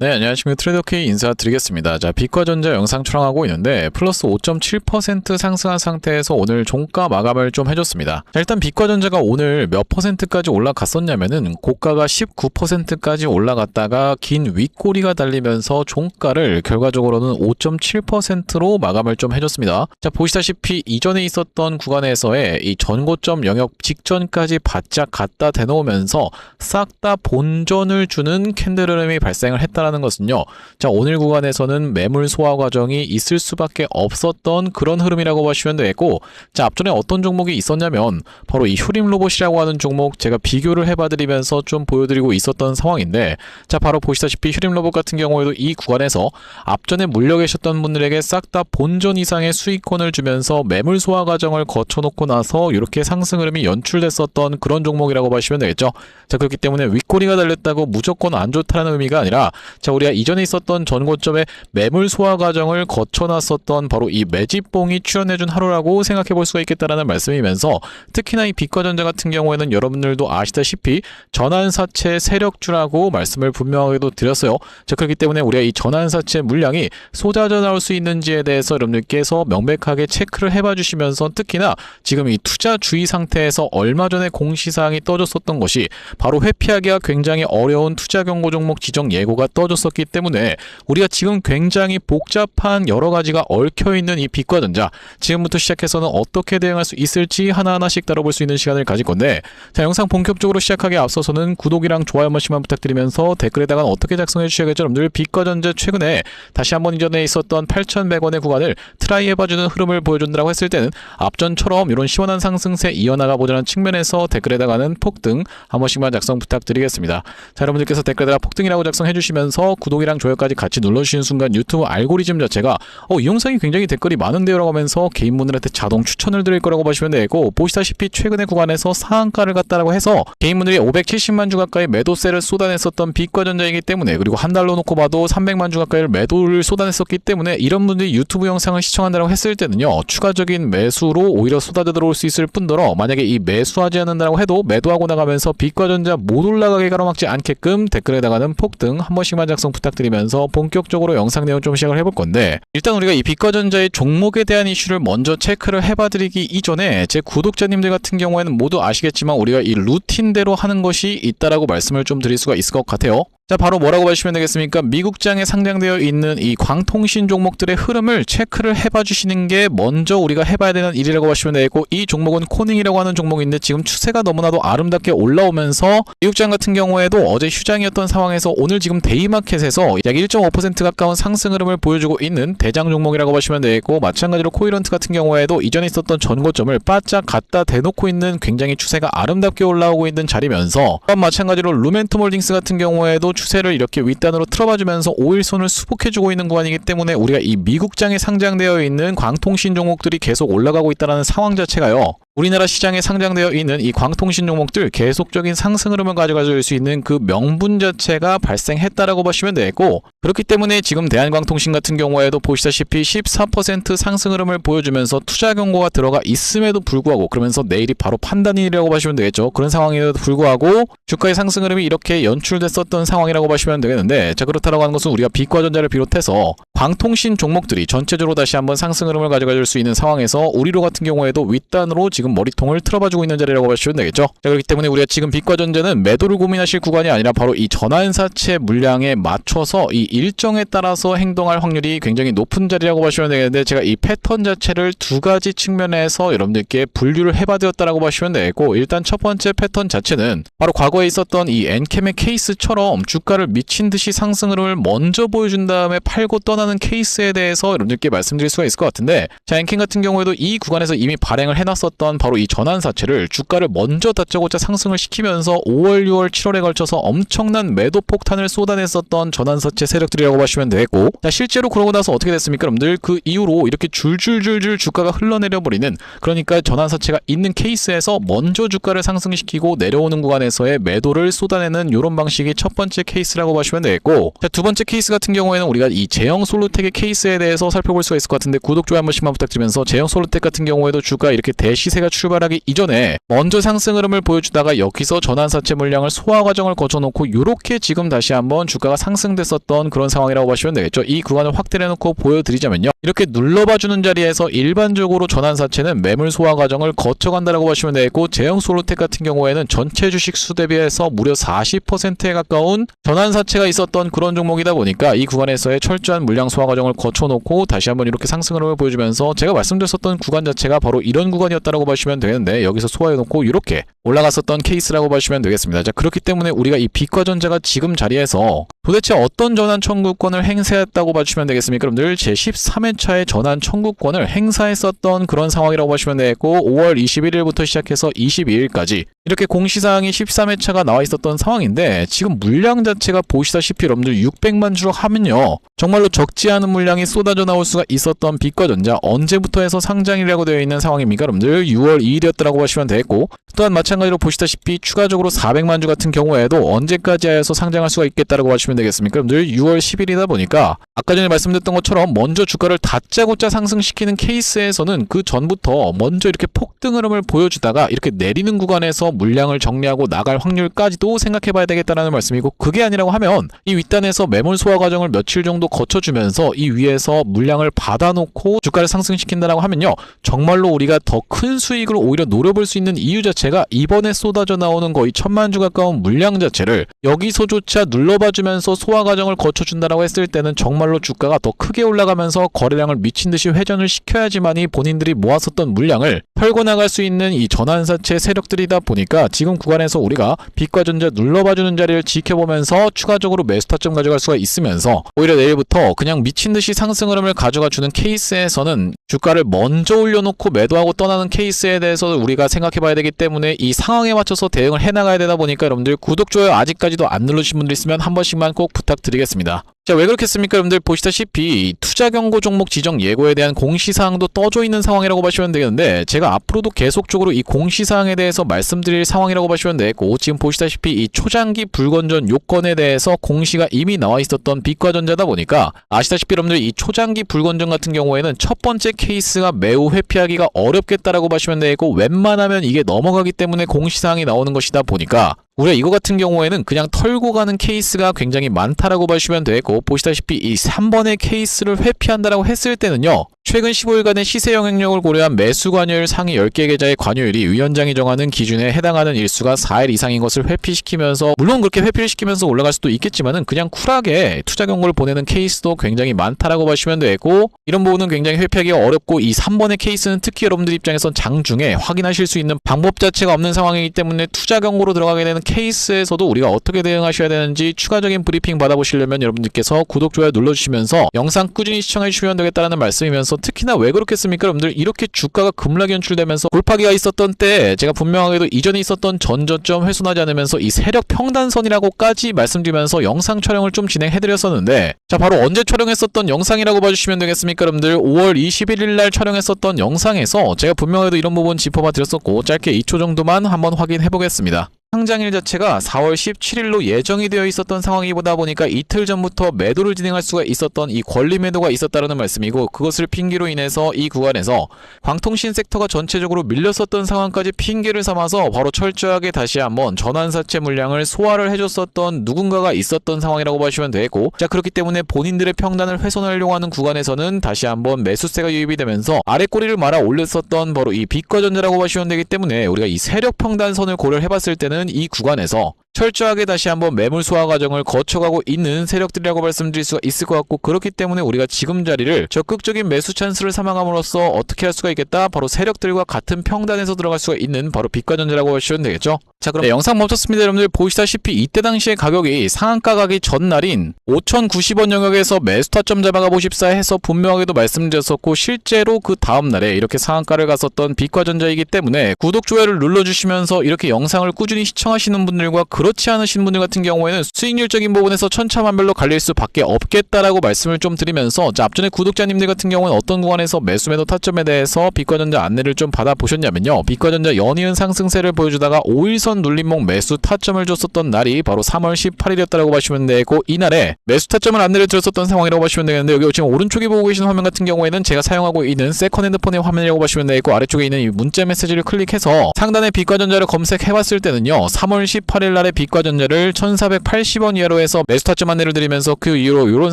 네, 안녕하십니까. 트레이더K 인사드리겠습니다. 자, 빛과전자 영상 촬영하고 있는데 플러스 5.7% 상승한 상태에서 오늘 종가 마감을 좀 해줬습니다. 자, 일단 빛과전자가 오늘 몇 퍼센트까지 올라갔었냐면은 고가가 19%까지 올라갔다가 긴 윗꼬리가 달리면서 종가를 결과적으로는 5.7%로 마감을 좀 해줬습니다. 자, 보시다시피 이전에 있었던 구간에서의 이 전고점 영역 직전까지 바짝 갖다 대놓으면서 싹 다 본전을 주는 캔들 흐름이 발생을 했다라는 것은요. 자, 오늘 구간에서는 매물 소화 과정이 있을 수밖에 없었던 그런 흐름이라고 보시면 되겠고, 자, 앞전에 어떤 종목이 있었냐면 바로 이 휴림 로봇이라고 하는 종목 제가 비교를 해봐드리면서 좀 보여드리고 있었던 상황인데, 자, 바로 보시다시피 휴림 로봇 같은 경우에도 이 구간에서 앞전에 물려 계셨던 분들에게 싹 다 본전 이상의 수익권을 주면서 매물 소화 과정을 거쳐놓고 나서 이렇게 상승 흐름이 연출됐었던 그런 종목이라고 보시면 되겠죠. 자, 그렇기 때문에 윗꼬리가 달렸다고 무조건 안 좋다는 의미가 아니라, 자, 우리가 이전에 있었던 전고점의 매물 소화 과정을 거쳐놨었던 바로 이 매집봉이 출현해준 하루라고 생각해 볼 수가 있겠다라는 말씀이면서, 특히나 이 빛과전자 같은 경우에는 여러분들도 아시다시피 전환사채 세력주라고 말씀을 분명하게도 드렸어요. 자, 그렇기 때문에 우리가 이 전환사채 물량이 쏟아져 나올 수 있는지에 대해서 여러분들께서 명백하게 체크를 해봐 주시면서, 특히나 지금 이 투자 주의 상태에서 얼마 전에 공시사항이 떠졌었던 것이 바로 회피하기가 굉장히 어려운 투자 경고 종목 지정 예고가 떠졌었기 때문에 우리가 지금 굉장히 복잡한 여러 가지가 얽혀있는 이 빛과전자, 지금부터 시작해서는 어떻게 대응할 수 있을지 하나하나씩 다뤄볼 수 있는 시간을 가질 건데, 자, 영상 본격적으로 시작하기에 앞서서는 구독이랑 좋아요 한 번씩만 부탁드리면서 댓글에다가 어떻게 작성해 주셔야겠죠. 여러분들 빛과전자 최근에 다시 한번 이전에 있었던 8,100원의 구간을 트라이 해봐주는 흐름을 보여준다고 했을 때는 앞전처럼 이런 시원한 상승세 이어나가 보자는 측면에서 댓글에다가는 폭등 한 번씩만 작성 부탁드리겠습니다. 자, 여러분들께서 댓글에다가 폭등이라고 작성해 주시면서 구독이랑 좋아요까지 같이 눌러주시는 순간 유튜브 알고리즘 자체가 이 영상이 굉장히 댓글이 많은데요 라고 하면서 개인분들한테 자동 추천을 드릴 거라고 보시면 되고, 보시다시피 최근의 구간에서 상한가를 갔다라고 해서 개인분들이 570만 주 가까이 매도세를 쏟아냈었던 빛과전자이기 때문에, 그리고 한 달로 놓고 봐도 300만 주 가까이 매도를 쏟아냈었기 때문에, 이런 분들이 유튜브 영상을 시청한다고 했을 때는요, 추가적인 매수로 오히려 쏟아져 들어올 수 있을 뿐더러, 만약에 이 매수하지 않는다고 해도 매도하고 나가면서 빛과전자 못 올라가게 가로막지 않게끔 댓글에다가는 폭등 한 번씩만 작성 부탁드리면서 본격적으로 영상 내용 좀 시작을 해볼 건데, 일단 우리가 이 빛과전자의 종목에 대한 이슈를 먼저 체크를 해봐드리기 이전에 제 구독자님들 같은 경우에는 모두 아시겠지만 우리가 이 루틴대로 하는 것이 있다라고 말씀을 좀 드릴 수가 있을 것 같아요. 자, 바로 뭐라고 보시면 되겠습니까? 미국장에 상장되어 있는 이 광통신 종목들의 흐름을 체크를 해봐 주시는 게 먼저 우리가 해봐야 되는 일이라고 보시면 되겠고, 이 종목은 코닝이라고 하는 종목인데 지금 추세가 너무나도 아름답게 올라오면서 미국장 같은 경우에도 어제 휴장이었던 상황에서 오늘 지금 데이마켓에서 약 1.5% 가까운 상승 흐름을 보여주고 있는 대장 종목이라고 보시면 되겠고, 마찬가지로 코이런트 같은 경우에도 이전에 있었던 전고점을 바짝 갖다 대놓고 있는 굉장히 추세가 아름답게 올라오고 있는 자리면서, 마찬가지로 루멘토몰딩스 같은 경우에도 추세를 이렇게 윗단으로 틀어봐주면서 5일선을 수복해주고 있는 구간이기 때문에 우리가 이 미국장에 상장되어 있는 광통신 종목들이 계속 올라가고 있다는 상황 자체가요, 우리나라 시장에 상장되어 있는 이 광통신 종목들 계속적인 상승 흐름을 가져갈 수 있는 그 명분 자체가 발생했다라고 보시면 되겠고, 그렇기 때문에 지금 대한광통신 같은 경우에도 보시다시피 14% 상승 흐름을 보여주면서 투자 경고가 들어가 있음에도 불구하고, 그러면서 내일이 바로 판단일이라고 보시면 되겠죠. 그런 상황에도 불구하고 주가의 상승 흐름이 이렇게 연출됐었던 상황이라고 보시면 되겠는데, 자, 그렇다라고 하는 것은 우리가 빛과전자를 비롯해서 광통신 종목들이 전체적으로 다시 한번 상승 흐름을 가져갈 수 있는 상황에서 우리로 같은 경우에도 윗단으로 지금 머리통을 틀어봐주고 있는 자리라고 보시면 되겠죠. 자, 그렇기 때문에 우리가 지금 빛과전자는 매도를 고민하실 구간이 아니라 바로 이 전환사채 물량에 맞춰서 이 일정에 따라서 행동할 확률이 굉장히 높은 자리라고 보시면 되겠는데, 제가 이 패턴 자체를 두 가지 측면에서 여러분들께 분류를 해봐드렸다라고 보시면 되겠고, 일단 첫 번째 패턴 자체는 바로 과거에 있었던 이 엔캠의 케이스처럼 주가를 미친 듯이 상승 흐름을 먼저 보여준 다음에 팔고 떠나는 케이스에 대해서 여러분들께 말씀드릴 수가 있을 것 같은데, 자, 엔캠 같은 경우에도 이 구간에서 이미 발행을 해놨었던 바로 이 전환사채를 주가를 먼저 다짜고짜 상승을 시키면서 5월, 6월, 7월에 걸쳐서 엄청난 매도 폭탄을 쏟아냈었던 전환사채 세력들이라고 보시면 되겠고, 자, 실제로 그러고 나서 어떻게 됐습니까? 여러분들 그 이후로 이렇게 줄줄줄줄 주가가 흘러내려 버리는, 그러니까 전환사채가 있는 케이스에서 먼저 주가를 상승시키고 내려오는 구간에서의 매도를 쏟아내는 이런 방식이 첫 번째 케이스라고 보시면 되겠고, 자, 두 번째 케이스 같은 경우에는 우리가 이 제형 솔루텍의 케이스에 대해서 살펴볼 수가 있을 것 같은데, 구독, 좋아요 한 번씩만 부탁드리면서, 제형 솔루텍 같은 경우에도 주가 이렇게 대시세가 자체가 출발하기 이전에 먼저 상승 흐름을 보여주다가 여기서 전환사채 물량을 소화 과정을 거쳐놓고 이렇게 지금 다시 한번 주가가 상승됐었던 그런 상황이라고 보시면 되겠죠. 이 구간을 확대를 해놓고 보여드리자면요. 이렇게 눌러봐주는 자리에서 일반적으로 전환사채는 매물 소화 과정을 거쳐간다라고 보시면 되겠고, 제형솔루텍 같은 경우에는 전체 주식 수 대비해서 무려 40%에 가까운 전환사채가 있었던 그런 종목이다 보니까 이 구간에서의 철저한 물량 소화 과정을 거쳐놓고 다시 한번 이렇게 상승 흐름을 보여주면서 제가 말씀드렸었던 구간 자체가 바로 이런 구간이었다라고 보시면 되는데, 여기서 소화해놓고 이렇게 올라갔었던 케이스라고 보시면 되겠습니다. 자, 그렇기 때문에 우리가 이 비과전자가 지금 자리에서 도대체 어떤 전환 청구권을 행사했다고 봐주시면 되겠습니까? 여러분들 제13회차의 전환 청구권을 행사했었던 그런 상황이라고 보시면 되겠고, 5월 21일부터 시작해서 22일까지 이렇게 공시사항이 13회차가 나와 있었던 상황인데, 지금 물량 자체가 보시다시피 여러분들 600만 주로 하면요, 정말로 적지 않은 물량이 쏟아져 나올 수가 있었던 비과전자, 언제부터 해서 상장이라고 되어 있는 상황입니까? 여러분들 6월 2일이었다라고 보시면 되겠고, 또한 마찬가지로 보시다시피 추가적으로 400만 주 같은 경우에도 언제까지 해서 상장할 수가 있겠다라고 보시면 되겠습니까? 여러분들 6월 10일이다 보니까 아까 전에 말씀드렸던 것처럼 먼저 주가를 다짜고짜 상승시키는 케이스에서는 그 전부터 먼저 이렇게 폭등 흐름을 보여주다가 이렇게 내리는 구간에서 물량을 정리하고 나갈 확률까지도 생각해봐야 되겠다는 말씀이고, 그게 아니라고 하면 이 윗단에서 매물 소화 과정을 며칠 정도 거쳐주면서 이 위에서 물량을 받아놓고 주가를 상승시킨다라고 하면요, 정말로 우리가 더 큰 수익을 오히려 노려볼 수 있는 이유 자체가 이번에 쏟아져 나오는 거의 1000만 주 가까운 물량 자체를 여기서조차 눌러봐주면서 소화 과정을 거쳐준다라고 했을 때는 정말로 주가가 더 크게 올라가면서 거래량을 미친듯이 회전을 시켜야지만이 본인들이 모았었던 물량을 털고 나갈 수 있는 이 전환사채 세력들이다 보니까 지금 구간에서 우리가 비과전자 눌러봐주는 자리를 지켜보면서 추가적으로 매수 타점 가져갈 수가 있으면서 오히려 내일부터 그냥 미친듯이 상승 흐름을 가져가주는 케이스에서는 주가를 먼저 올려놓고 매도하고 떠나는 케이스에 대해서 우리가 생각해봐야 되기 때문에 이 상황에 맞춰서 대응을 해나가야 되다 보니까 여러분들 구독, 좋아요 아직까지도 안 누르신 분들 있으면 한 번씩만 꼭 부탁드리겠습니다. 자, 왜 그렇겠습니까? 여러분들 보시다시피 투자 경고 종목 지정 예고에 대한 공시사항도 떠져 있는 상황이라고 보시면 되겠는데, 제가 앞으로도 계속적으로 이 공시사항에 대해서 말씀드릴 상황이라고 보시면 되겠고, 지금 보시다시피 이 초장기 불건전 요건에 대해서 공시가 이미 나와 있었던 비과전자다 보니까 아시다시피 여러분들 이 초장기 불건전 같은 경우에는 첫 번째 케이스가 매우 회피하기가 어렵겠다라고 보시면 되겠고, 웬만하면 이게 넘어가기 때문에 공시사항이 나오는 것이다 보니까 우리가 이거 같은 경우에는 그냥 털고 가는 케이스가 굉장히 많다라고 보시면 되고, 보시다시피 이 3번의 케이스를 회피한다라고 했을 때는요, 최근 15일간의 시세 영향력을 고려한 매수 관여율 상위 10개 계좌의 관여율이 위원장이 정하는 기준에 해당하는 일수가 4일 이상인 것을 회피시키면서, 물론 그렇게 회피를 시키면서 올라갈 수도 있겠지만은 그냥 쿨하게 투자 경고를 보내는 케이스도 굉장히 많다라고 보시면 되고, 이런 부분은 굉장히 회피하기가 어렵고, 이 3번의 케이스는 특히 여러분들 입장에선 장중에 확인하실 수 있는 방법 자체가 없는 상황이기 때문에 투자 경고로 들어가게 되는 케이스에서도 우리가 어떻게 대응하셔야 되는지 추가적인 브리핑 받아보시려면 여러분들께서 구독, 좋아요 눌러주시면서 영상 꾸준히 시청해주시면 되겠다는 말씀이면서, 특히나 왜 그렇겠습니까? 여러분들 이렇게 주가가 급락이 연출되면서 골파기가 있었던 때 제가 분명하게도 이전에 있었던 전저점 훼손하지 않으면서 이 세력 평단선이라고까지 말씀드리면서 영상 촬영을 좀 진행해드렸었는데, 자, 바로 언제 촬영했었던 영상이라고 봐주시면 되겠습니까? 여러분들 5월 21일 날 촬영했었던 영상에서 제가 분명하게도 이런 부분 짚어봐 드렸었고, 짧게 2초 정도만 한번 확인해 보겠습니다. 상장일 자체가 4월 17일로 예정이 되어 있었던 상황이다 보니까 이틀 전부터 매도를 진행할 수가 있었던 이 권리 매도가 있었다는 말씀이고, 그것을 핑계로 인해서 이 구간에서 광통신 섹터가 전체적으로 밀렸었던 상황까지 핑계를 삼아서 바로 철저하게 다시 한번 전환사채 물량을 소화를 해줬었던 누군가가 있었던 상황이라고 보시면 되고, 자, 그렇기 때문에 본인들의 평단을 훼손하려고 하는 구간에서는 다시 한번 매수세가 유입이 되면서 아래 꼬리를 말아 올렸었던 바로 이 비과전자라고 보시면 되기 때문에, 우리가 이 세력 평단선을 고려를 해봤을 때는 이 구간에서 철저하게 다시 한번 매물 소화 과정을 거쳐가고 있는 세력들이라고 말씀드릴 수가 있을 것 같고, 그렇기 때문에 우리가 지금 자리를 적극적인 매수 찬스를 삼아감으로써 어떻게 할 수가 있겠다? 바로 세력들과 같은 평단에서 들어갈 수가 있는 바로 비과전자라고 보시면 되겠죠. 자, 그럼 영상 멈췄습니다. 여러분들 보시다시피 이때 당시의 가격이 상한가 가기 전날인 5,090원 영역에서 매수 타점 잡아가 보십사 해서 분명하게도 말씀드렸었고, 실제로 그 다음날에 이렇게 상한가를 갔었던 비과전자이기 때문에 구독, 좋아요를 눌러주시면서 이렇게 영상을 꾸준히 시청하시는 분들과 그렇지 않으신 분들 같은 경우에는 수익률적인 부분에서 천차만별로 갈릴 수밖에 없겠다라고 말씀을 좀 드리면서, 자, 앞전에 구독자님들 같은 경우는 어떤 구간에서 매수 매도 타점에 대해서 빛과전자 안내를 좀 받아보셨냐면요, 빛과전자 연이은 상승세를 보여주다가 5일선 눌림목 매수 타점을 줬었던 날이 바로 3월 18일이었다라고 보시면 되고, 이날에 매수 타점을 안내를 드렸었던 상황이라고 보시면 되겠는데, 여기 지금 오른쪽에 보고 계시는 화면 같은 경우에는 제가 사용하고 있는 세컨 핸드폰의 화면이라고 보시면 되고, 아래쪽에 있는 이 문자 메시지를 클릭해서 상단에 빛과전자를 검색해봤을 때는요, 3월 18일 날에 빛과전자를 1480원 이하로 해서 매수 타점 안내를 드리면서 그 이후로 이런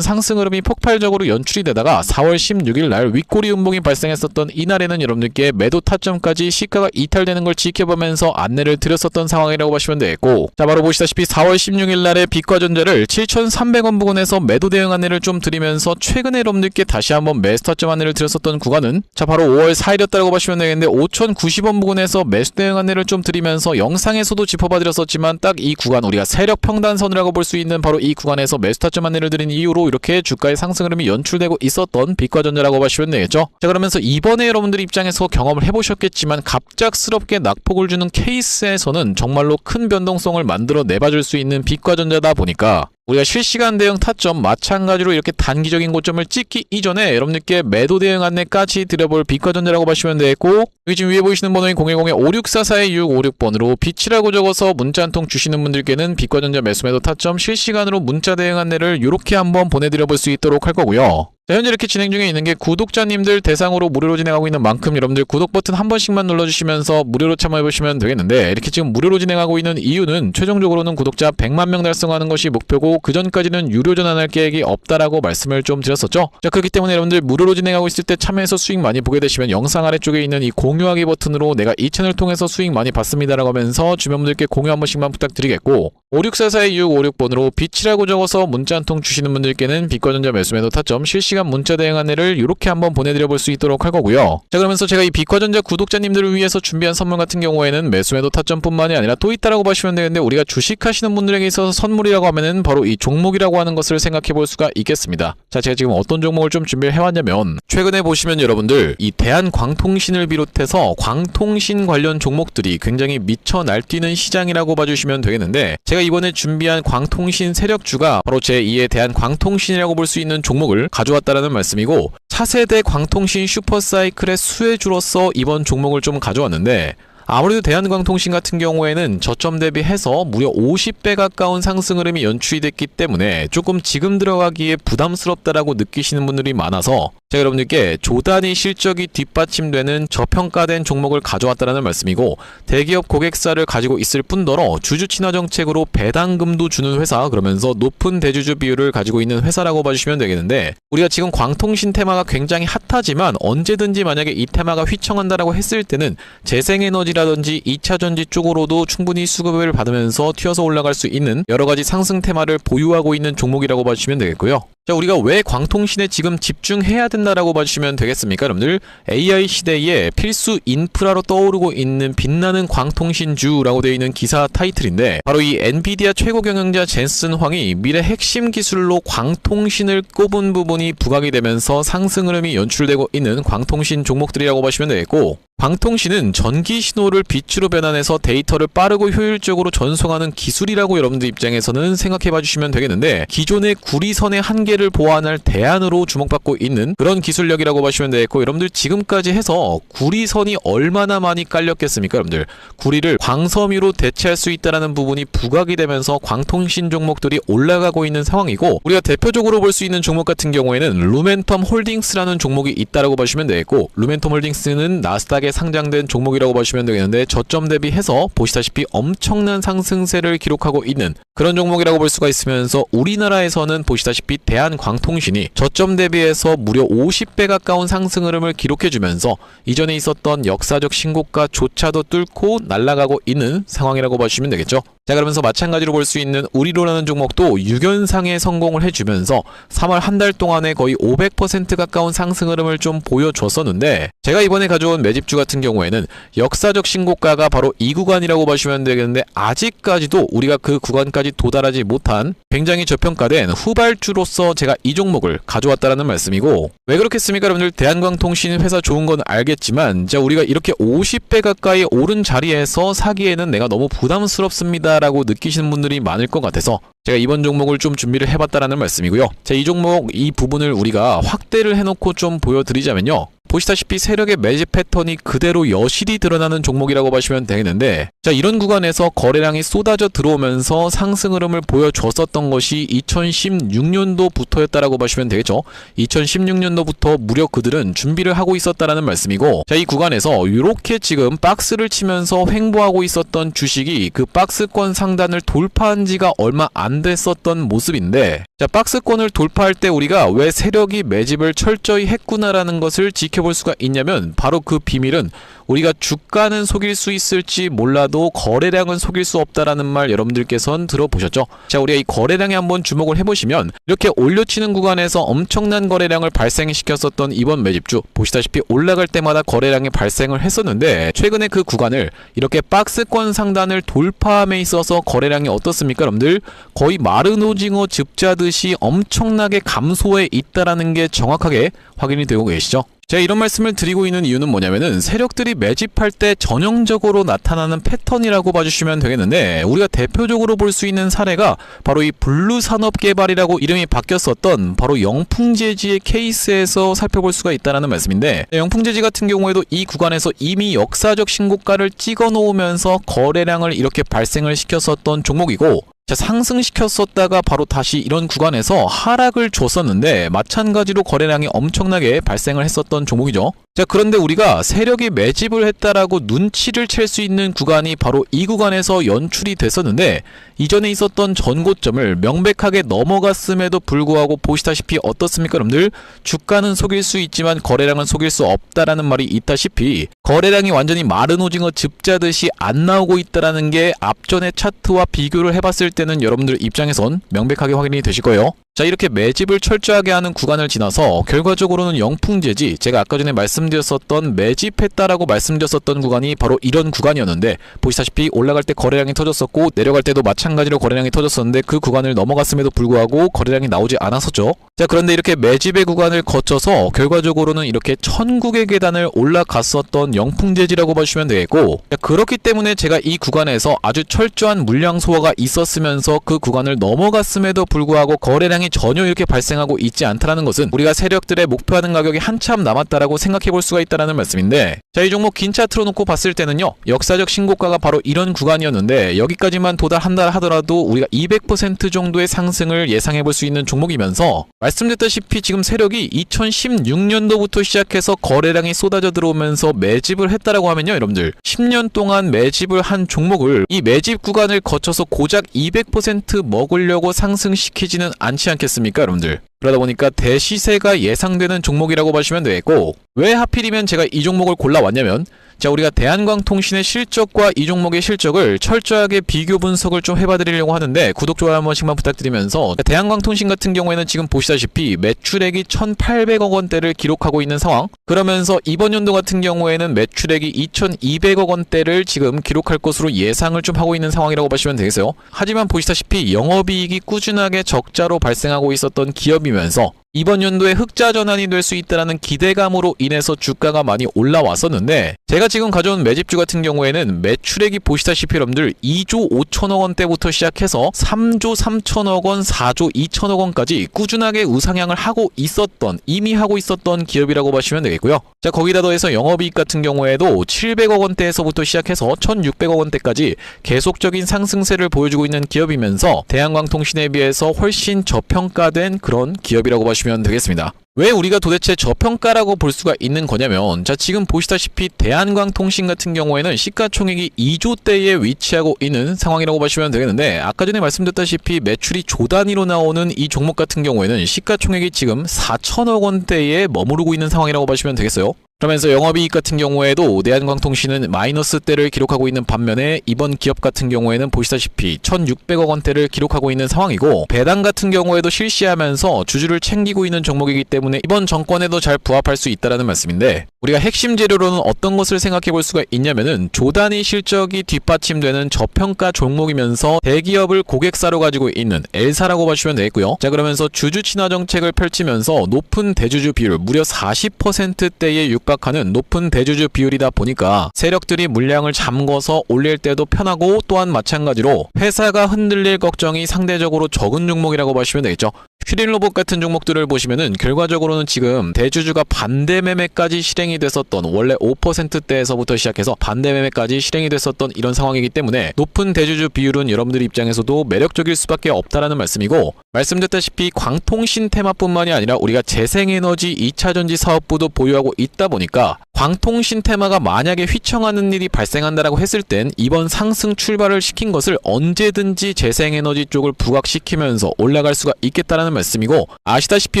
상승 흐름이 폭발적으로 연출이 되다가 4월 16일 날 윗꼬리 음봉이 발생했었던 이날에는 여러분들께 매도 타점까지 시가가 이탈되는 걸 지켜보면서 안내를 드렸었던 상황이라고 보시면 되겠고, 자, 바로 보시다시피 4월 16일 날에 빛과전자를 7,300원 부근에서 매도 대응 안내를 좀 드리면서 최근에 여러분들께 다시 한번 매수 타점 안내를 드렸었던 구간은, 자, 바로 5월 4일이었다고 보시면 되겠는데 5,090원 부근에서 매수 대응 안내를 좀 드리면서 영상에서도 짚어봐드렸었지만 딱 이 구간, 우리가 세력 평단선이라고 볼 수 있는 바로 이 구간에서 매수 타점 안내를 드린 이후로 이렇게 주가의 상승 흐름이 연출되고 있었던 빛과전자라고 보시면 되겠죠. 자, 그러면서 이번에 여러분들 입장에서 경험을 해보셨겠지만 갑작스럽게 낙폭을 주는 케이스에서는 정말로 큰 변동성을 만들어 내봐줄 수 있는 빛과전자다 보니까 우리가 실시간 대응 타점 마찬가지로 이렇게 단기적인 고점을 찍기 이전에 여러분들께 매도 대응 안내까지 드려볼 빛과전자라고 보시면 되겠고, 여기 지금 위에 보이시는 번호인 010-5644-656번으로 빛이라고 적어서 문자 한 통 주시는 분들께는 빛과전자 매수 매도 타점 실시간으로 문자 대응 안내를 이렇게 한번 보내드려 볼 수 있도록 할 거고요. 자, 현재 이렇게 진행 중에 있는 게 구독자님들 대상으로 무료로 진행하고 있는 만큼 여러분들 구독 버튼 한 번씩만 눌러주시면서 무료로 참여해보시면 되겠는데, 이렇게 지금 무료로 진행하고 있는 이유는 최종적으로는 구독자 100만 명 달성하는 것이 목표고, 그 전까지는 유료 전환할 계획이 없다라고 말씀을 좀 드렸었죠. 자, 그렇기 때문에 여러분들 무료로 진행하고 있을 때 참여해서 수익 많이 보게 되시면 영상 아래쪽에 있는 이 공유하기 버튼으로 내가 이 채널 통해서 수익 많이 봤습니다라고 하면서 주변 분들께 공유 한 번씩만 부탁드리겠고, 56442-656번으로 빛이라고 적어서 문자 한 통 주시는 분들께는 빛과전자 매수 매도 타점 실시간 문자 대응 안내를 이렇게 한번 보내드려 볼 수 있도록 할 거고요. 자, 그러면서 제가 이 빛과전자 구독자님들을 위해서 준비한 선물 같은 경우에는 매수 매도 타점뿐만이 아니라 또 있다라고 보시면 되는데, 우리가 주식하시는 분들에게 있어서 선물이라고 하면은 바로 이 종목이라고 하는 것을 생각해 볼 수가 있겠습니다. 자, 제가 지금 어떤 종목을 좀 준비를 해왔냐면, 최근에 보시면 여러분들 이 대한광통신을 비롯해서 광통신 관련 종목들이 굉장히 미쳐 날뛰는 시장이라고 봐주시면 되겠는데, 제가 이번에 준비한 광통신 세력주가 바로 제2의 대한광통신이라고 볼 수 있는 종목을 가져왔다라는 말씀이고, 차세대 광통신 슈퍼사이클의 수혜주로서 이번 종목을 좀 가져왔는데, 아무래도 대한광통신 같은 경우에는 저점 대비해서 무려 50배 가까운 상승 흐름이 연출이 됐기 때문에 조금 지금 들어가기에 부담스럽다라고 느끼시는 분들이 많아서 제가 여러분들께 조단위 실적이 뒷받침되는 저평가된 종목을 가져왔다는 말씀이고, 대기업 고객사를 가지고 있을 뿐더러 주주 친화 정책으로 배당금도 주는 회사, 그러면서 높은 대주주 비율을 가지고 있는 회사라고 봐주시면 되겠는데, 우리가 지금 광통신 테마가 굉장히 핫하지만 언제든지 만약에 이 테마가 휘청한다라고 했을 때는 재생에너지라든지 2차전지 쪽으로도 충분히 수급을 받으면서 튀어서 올라갈 수 있는 여러가지 상승 테마를 보유하고 있는 종목이라고 봐주시면 되겠고요. 자, 우리가 왜 광통신에 지금 집중해야 된다라고 봐주시면 되겠습니까? 여러분들, AI 시대에 필수 인프라로 떠오르고 있는 빛나는 광통신주라고 되어 있는 기사 타이틀인데, 바로 이 엔비디아 최고 경영자 젠슨 황이 미래 핵심 기술로 광통신을 꼽은 부분이 부각이 되면서 상승 흐름이 연출되고 있는 광통신 종목들이라고 보시면 되겠고, 광통신은 전기 신호를 빛으로 변환해서 데이터를 빠르고 효율적으로 전송하는 기술이라고 여러분들 입장에서는 생각해 봐주시면 되겠는데, 기존의 구리선의 한계를 보완할 대안으로 주목받고 있는 그런 기술력이라고 보시면 되겠고, 여러분들 지금까지 해서 구리선이 얼마나 많이 깔렸겠습니까? 여러분들 구리를 광섬유로 대체할 수 있다는 부분이 부각이 되면서 광통신 종목들이 올라가고 있는 상황이고, 우리가 대표적으로 볼 수 있는 종목 같은 경우에는 루멘텀 홀딩스라는 종목이 있다라고 보시면 되겠고, 루멘텀 홀딩스는 나스닥에 상장된 종목이라고 보시면 되겠는데, 저점 대비해서 보시다시피 엄청난 상승세를 기록하고 있는 그런 종목이라고 볼 수가 있으면서, 우리나라에서는 보시다시피 대한광통신이 저점 대비해서 무려 50배 가까운 상승 흐름을 기록해주면서 이전에 있었던 역사적 신고가조차도 뚫고 날아가고 있는 상황이라고 보시면 되겠죠. 자, 그러면서 마찬가지로 볼 수 있는 우리로라는 종목도 6연상에 성공을 해주면서 3월 한 달 동안에 거의 500% 가까운 상승 흐름을 좀 보여줬었는데, 제가 이번에 가져온 매집주 같은 경우에는 역사적 신고가가 바로 이 구간이라고 보시면 되겠는데, 아직까지도 우리가 그 구간까지 10%까지 도달하지 못한 굉장히 저평가된 후발주로서 제가 이 종목을 가져왔다라는 말씀이고, 왜 그렇겠습니까 여러분들? 대한광통신 회사 좋은 건 알겠지만 자, 우리가 이렇게 50배 가까이 오른 자리에서 사기에는 내가 너무 부담스럽습니다 라고 느끼시는 분들이 많을 것 같아서 제가 이번 종목을 좀 준비를 해봤다라는 말씀이고요. 자, 이 종목 이 부분을 우리가 확대를 해놓고 좀 보여드리자면요, 보시다시피 세력의 매집 패턴이 그대로 여실히 드러나는 종목이라고 보시면 되겠는데, 자, 이런 구간에서 거래량이 쏟아져 들어오면서 상승 흐름을 보여줬었던 것이 2016년도부터였다라고 보시면 되겠죠. 2016년도부터 무려 그들은 준비를 하고 있었다라는 말씀이고, 자, 이 구간에서 이렇게 지금 박스를 치면서 횡보하고 있었던 주식이 그 박스권 상단을 돌파한 지가 얼마 안 됐었던 모습인데, 자, 박스권을 돌파할 때 우리가 왜 세력이 매집을 철저히 했구나라는 것을 지켜볼 수가 있냐면, 바로 그 비밀은 우리가 주가는 속일 수 있을지 몰라도 거래량은 속일 수 없다라는 말 여러분들께서는 들어보셨죠? 자, 우리가 이 거래량에 한번 주목을 해보시면 이렇게 올려치는 구간에서 엄청난 거래량을 발생시켰었던 이번 매집주, 보시다시피 올라갈 때마다 거래량이 발생을 했었는데, 최근에 그 구간을 이렇게 박스권 상단을 돌파함에 있어서 거래량이 어떻습니까 여러분들? 거의 마른 오징어 즙자듯이 엄청나게 감소해 있다라는 게 정확하게 확인이 되고 계시죠? 제가 이런 말씀을 드리고 있는 이유는 뭐냐면은, 세력들이 매집할 때 전형적으로 나타나는 패턴이라고 봐주시면 되겠는데, 우리가 대표적으로 볼 수 있는 사례가 바로 이 블루산업개발이라고 이름이 바뀌었었던 바로 영풍재지의 케이스에서 살펴볼 수가 있다는 말씀인데, 영풍재지 같은 경우에도 이 구간에서 이미 역사적 신고가를 찍어 놓으면서 거래량을 이렇게 발생을 시켰었던 종목이고, 자, 상승시켰었다가 바로 다시 이런 구간에서 하락을 줬었는데 마찬가지로 거래량이 엄청나게 발생을 했었던 종목이죠. 자, 그런데 우리가 세력이 매집을 했다라고 눈치를 챌 수 있는 구간이 바로 이 구간에서 연출이 됐었는데, 이전에 있었던 전고점을 명백하게 넘어갔음에도 불구하고 보시다시피 어떻습니까 여러분들? 주가는 속일 수 있지만 거래량은 속일 수 없다라는 말이 있다시피 거래량이 완전히 마른 오징어 즙자듯이 안 나오고 있다라는 게 앞전의 차트와 비교를 해봤을 때는 여러분들 입장에선 명백하게 확인이 되실 거예요. 자, 이렇게 매집을 철저하게 하는 구간을 지나서 결과적으로는 영풍재지, 제가 아까 전에 말씀드렸었던 매집했다라고 말씀드렸었던 구간이 바로 이런 구간이었는데, 보시다시피 올라갈 때 거래량이 터졌었고 내려갈 때도 마찬가지로 거래량이 터졌었는데 그 구간을 넘어갔음에도 불구하고 거래량이 나오지 않았었죠. 자, 그런데 이렇게 매집의 구간을 거쳐서 결과적으로는 이렇게 천국의 계단을 올라갔었던 영풍재지라고 보시면 되겠고, 자, 그렇기 때문에 제가 이 구간에서 아주 철저한 물량 소화가 있었으면서 그 구간을 넘어갔음에도 불구하고 거래량이 전혀 이렇게 발생하고 있지 않다라는 것은 우리가 세력들의 목표하는 가격이 한참 남았다라고 생각해 볼 수가 있다라는 말씀인데, 자, 이 종목 긴 차트로 놓고 봤을 때는요, 역사적 신고가가 바로 이런 구간이었는데 여기까지만 도달한다 하더라도 우리가 200% 정도의 상승을 예상해 볼 수 있는 종목이면서, 말씀드렸다시피 지금 세력이 2016년도부터 시작해서 거래량이 쏟아져 들어오면서 매집을 했다라고 하면요 여러분들, 10년 동안 매집을 한 종목을 이 매집 구간을 거쳐서 고작 200% 먹으려고 상승시키지는 않지 않겠습니까 여러분들? 그러다 보니까 대시세가 예상되는 종목이라고 보시면 되겠고, 왜 하필이면 제가 이 종목을 골라왔냐면, 자, 우리가 대한광통신의 실적과 이 종목의 실적을 철저하게 비교 분석을 좀 해봐드리려고 하는데 구독, 좋아요 한 번씩만 부탁드리면서, 대한광통신 같은 경우에는 지금 보시다시피 매출액이 1,800억 원대를 기록하고 있는 상황, 그러면서 이번 연도 같은 경우에는 매출액이 2,200억 원대를 지금 기록할 것으로 예상을 좀 하고 있는 상황이라고 보시면 되겠어요. 하지만 보시다시피 영업이익이 꾸준하게 적자로 발생하고 있었던 기업이면서 이번 연도에 흑자 전환이 될 수 있다는 기대감으로 인해서 주가가 많이 올라왔었는데, 제가 지금 가져온 매집주 같은 경우에는 매출액이 보시다시피 여러분들 2조 5천억 원대부터 시작해서 3조 3천억 원, 4조 2천억 원까지 꾸준하게 우상향을 하고 있었던, 이미 하고 있었던 기업이라고 보시면 되겠고요. 자, 거기다 더해서 영업이익 같은 경우에도 700억 원대에서부터 시작해서 1,600억 원대까지 계속적인 상승세를 보여주고 있는 기업이면서 대한광통신에 비해서 훨씬 저평가된 그런 기업이라고 보시면 되겠습니다. 왜 우리가 도대체 저평가라고 볼 수가 있는 거냐면, 자, 지금 보시다시피 대한광통신 같은 경우에는 시가총액이 2조대에 위치하고 있는 상황이라고 보시면 되겠는데, 아까 전에 말씀드렸다시피 매출이 조 단위로 나오는 이 종목 같은 경우에는 시가총액이 지금 4천억 원대에 머무르고 있는 상황이라고 보시면 되겠어요. 그러면서 영업이익 같은 경우에도 대한광통신은 마이너스대를 기록하고 있는 반면에 이번 기업 같은 경우에는 보시다시피 1,600억 원대를 기록하고 있는 상황이고, 배당 같은 경우에도 실시하면서 주주를 챙기고 있는 종목이기 때문에 이번 정권에도 잘 부합할 수 있다는 말씀인데, 우리가 핵심 재료로는 어떤 것을 생각해 볼 수가 있냐면은 조단위 실적이 뒷받침되는 저평가 종목이면서 대기업을 고객사로 가지고 있는 L사라고 보시면 되겠고요. 자, 그러면서 주주 친화 정책을 펼치면서 높은 대주주 비율, 무려 40%대에 육박하는 높은 대주주 비율이다 보니까 세력들이 물량을 잠궈서 올릴 때도 편하고, 또한 마찬가지로 회사가 흔들릴 걱정이 상대적으로 적은 종목이라고 보시면 되겠죠. 슈린로봇 같은 종목들을 보시면은 결과적으로는 지금 대주주가 반대 매매까지 실행이 됐었던, 원래 5%대에서부터 시작해서 반대 매매까지 실행이 됐었던 이런 상황이기 때문에 높은 대주주 비율은 여러분들 입장에서도 매력적일 수밖에 없다라는 말씀이고, 말씀드렸다시피 광통신 테마뿐만이 아니라 우리가 재생에너지 2차전지 사업부도 보유하고 있다 보니까 광통신 테마가 만약에 휘청하는 일이 발생한다라고 했을 땐 이번 상승 출발을 시킨 것을 언제든지 재생에너지 쪽을 부각시키면서 올라갈 수가 있겠다라는 말씀이고, 아시다시피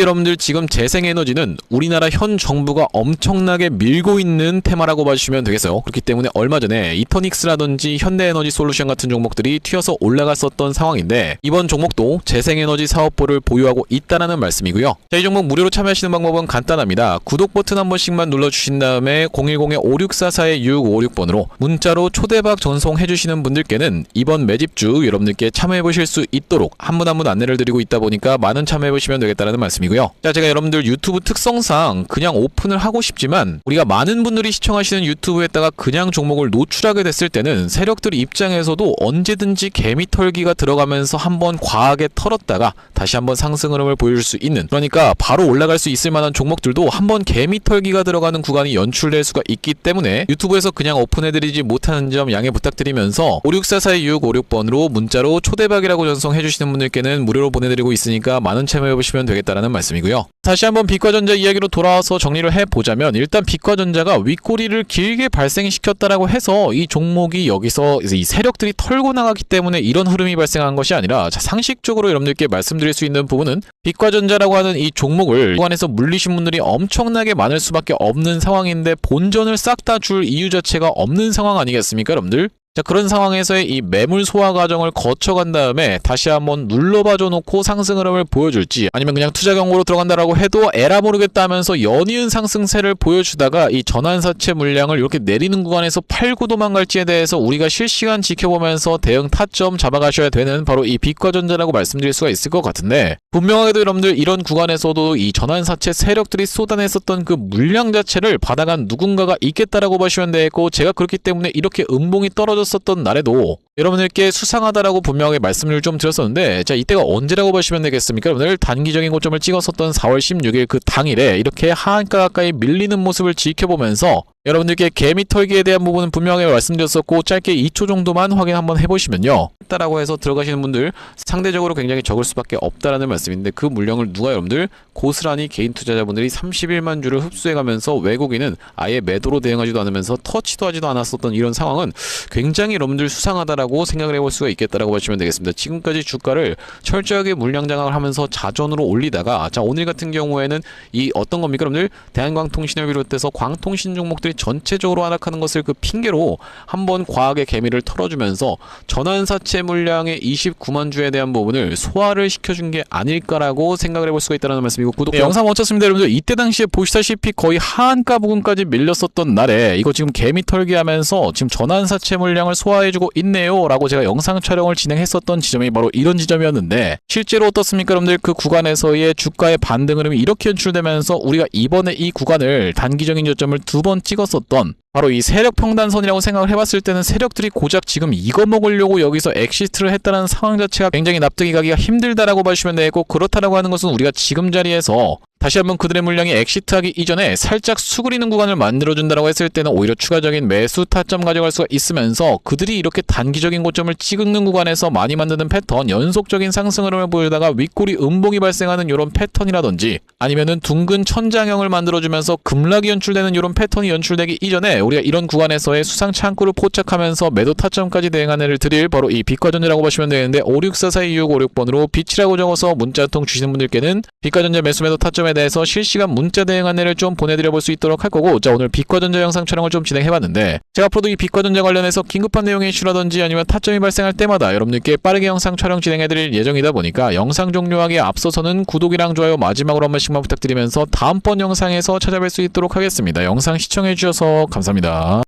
여러분들 지금 재생에너지는 우리나라 현 정부가 엄청나게 밀고 있는 테마라고 봐주시면 되겠어요. 그렇기 때문에 얼마 전에 이터닉스라든지 현대에너지 솔루션 같은 종목들이 튀어서 올라갔었던 상황인데, 이번 종목도 재생에너지 사업부를 보유하고 있다라는 말씀이고요. 자, 이 종목 무료로 참여하시는 방법은 간단합니다. 구독 버튼 한 번씩만 눌러주신 다음에 010-5644-6556번으로 문자로 초대박 전송해주시는 분들께는 이번 매집주 여러분들께 참여해보실 수 있도록 한 분 한 분 안내를 드리고 있다 보니까 많은 참여해보시면 되겠다는 말씀이고요. 자, 제가 여러분들 유튜브 특성상 그냥 오픈을 하고 싶지만 우리가 많은 분들이 시청하시는 유튜브에다가 그냥 종목을 노출하게 됐을 때는 세력들 입장에서도 언제든지 개미 털기가 들어가면서 한번 과하게 털었다가 다시 한번 상승 흐름을 보여줄 수 있는, 그러니까 바로 올라갈 수 있을 만한 종목들도 한번 개미 털기가 들어가는 구간이 연출될 수가 있기 때문에 유튜브에서 그냥 오픈해드리지 못하는 점 양해 부탁드리면서 564-4656번으로 문자로 초대박이라고 전송해주시는 분들께는 무료로 보내드리고 있으니까 많은 참여해보시면 되겠다라는 말씀이고요. 다시 한번 빛과전자 이야기로 돌아와서 정리를 해보자면, 일단 빛과전자가 윗꼬리를 길게 발생시켰다라고 해서 이 종목이 여기서 이 세력들이 털고 나가기 때문에 이런 흐름이 발생한 것이 아니라, 자, 상식적으로 여러분들께 말씀드릴 수 있는 부분은 빛과전자라고 하는 이 종목을 구간에서 물리신 분들이 엄청나게 많을 수밖에 없는 상황인데 본전을 싹 다 줄 이유 자체가 없는 상황 아니겠습니까, 여러분들? 자, 그런 상황에서의 이 매물 소화 과정을 거쳐간 다음에 다시 한번 눌러봐줘 놓고 상승 흐름을 보여줄지, 아니면 그냥 투자 경고로 들어간다라고 해도 에라 모르겠다 하면서 연이은 상승세를 보여주다가 이 전환사채 물량을 이렇게 내리는 구간에서 팔고 도망갈지에 대해서 우리가 실시간 지켜보면서 대응 타점 잡아가셔야 되는 바로 이 빛과전자라고 말씀드릴 수가 있을 것 같은데, 분명하게도 여러분들 이런 구간에서도 이 전환사채 세력들이 쏟아냈었던 그 물량 자체를 받아간 누군가가 있겠다라고 보시면 되겠고, 제가 그렇기 때문에 이렇게 음봉이 떨어졌었던 날에도 여러분들께 수상하다라고 분명하게 말씀을 좀 드렸었는데, 자, 이때가 언제라고 보시면 되겠습니까? 여러분들 단기적인 고점을 찍었었던 4월 16일 그 당일에 이렇게 하한가 가까이 밀리는 모습을 지켜보면서 여러분들께 개미 털기에 대한 부분은 분명하게 말씀드렸었고, 짧게 2초 정도만 확인 한번 해보시면요, 했다라고 해서 들어가시는 분들 상대적으로 굉장히 적을 수밖에 없다라는 말씀인데, 그 물량을 누가 여러분들 고스란히 개인 투자자분들이 31만 주를 흡수해가면서 외국인은 아예 매도로 대응하지도 않으면서 터치도 하지도 않았었던 이런 상황은 굉장히 여러분들 수상하다라고 생각을 해볼 수가 있겠다라고 보시면 되겠습니다. 지금까지 주가를 철저하게 물량 장악을 하면서 자전으로 올리다가, 자, 오늘 같은 경우에는 이 어떤 겁니까 여러분들? 대한광통신을 비롯해서 광통신 종목들이 전체적으로 하락하는 것을 그 핑계로 한번 과하게 개미를 털어주면서 전환사채 물량의 29만 주에 대한 부분을 소화를 시켜준 게 아닐까라고 생각을 해볼 수가 있다는 말씀이고, 구독 영상 멈췄습니다. 여러분들 이때 당시에 보시다시피 거의 하한가 부근까지 밀렸었던 날에 이거 지금 개미 털기 하면서 지금 전환사채 물량을 소화해주고 있네요 라고 제가 영상 촬영을 진행했었던 지점이 바로 이런 지점이었는데, 실제로 어떻습니까 여러분들? 그 구간에서의 주가의 반등 흐름이 이렇게 연출되면서 우리가 이번에 이 구간을 단기적인 저점을 2번 찍었었던 바로 이 세력 평단선이라고 생각을 해봤을 때는 세력들이 고작 지금 이거 먹으려고 여기서 엑시트를 했다는 상황 자체가 굉장히 납득이 가기가 힘들다라고 봐주시면 되고, 그렇다라고 하는 것은 우리가 지금 자리에서 다시 한번 그들의 물량이 엑시트하기 이전에 살짝 수그리는 구간을 만들어준다라고 했을 때는 오히려 추가적인 매수 타점 가져갈 수가 있으면서, 그들이 이렇게 단기적인 고점을 찍는 구간에서 많이 만드는 패턴, 연속적인 상승 흐름을 보여다가 윗꼬리 음봉이 발생하는 이런 패턴이라든지, 아니면은 둥근 천장형을 만들어주면서 급락이 연출되는 이런 패턴이 연출되기 이전에 우리가 이런 구간에서의 수상 창구를 포착하면서 매도 타점까지 대응한 애를 드릴 바로 이 빛과전자라고 보시면 되는데, 564422656번으로 빛이라고 적어서 문자 통 주시는 분들께는 빛과전자 매수 매도 타점에 부분에 대해서 실시간 문자 대응 안내를 좀 보내드려 볼 수 있도록 할 거고, 자, 오늘 빛과전자 영상 촬영을 좀 진행해봤는데, 제가 앞으로도 이 빛과전자 관련해서 긴급한 내용의 이슈라든지 아니면 타점이 발생할 때마다 여러분들께 빠르게 영상 촬영 진행해드릴 예정이다 보니까 영상 종료하기에 앞서서는 구독이랑 좋아요 마지막으로 한 번씩만 부탁드리면서 다음번 영상에서 찾아뵐 수 있도록 하겠습니다. 영상 시청해주셔서 감사합니다.